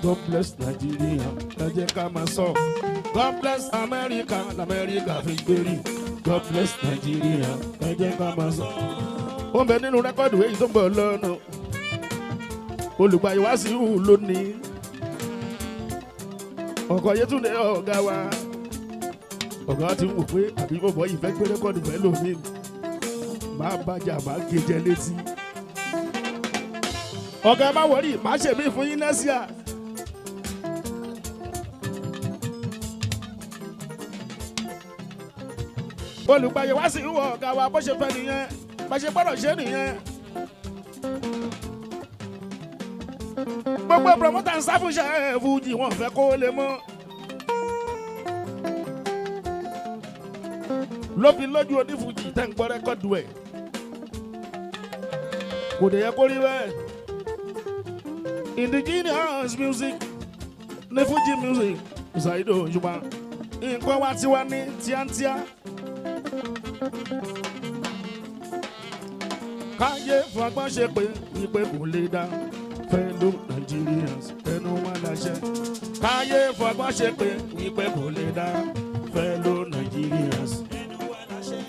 God bless Nigeria, God bless America, l'America victory. God bless Nigeria, ó ń bẹ nínú rẹ́kọ̀dù èyí tó ń bọ̀ lọ́nà. Olùgbàyè wá sí ìhù lónìí. Ọkọ̀ Yétúndé ọ̀gá wa. Ọ̀gá ti ń wò pé àbí bọ̀bọ̀ yìí fẹ́ gbé rẹ́kọ̀dù fẹ́ lómi. Máa bàjẹ́ àbá gé létí. Ọ̀gá má wọrí, má ṣe mí fún yín nẹ́síà. Olùgbàyè wá sí ìhù ọ̀gá wa bó ṣe fẹ́ nìyẹn. Bá ṣe gbọ́dọ̀ ṣe nìyẹn. Gbogbo promoter ń sáfúnṣẹ́ fújì wọn fẹ́ kó lè mọ́. Ló fi lójú onífújì tẹ́ ń gbọ́ rẹ́kọ̀dù ẹ̀. Kò dé yẹ kó rí bẹ́ẹ̀. Indigenous music ní Fuji music Saheed Osupa. Nǹkan wa tiwa ní tíátíá. Káyé fagbọ́n ṣe pé ìpè kò lè dá fellow Nigerians ẹnu wọn láṣẹ. Káyé fagbọ́n ṣe pé ìpè kò lè dá fellow Nigerians ẹnu wọn láṣẹ.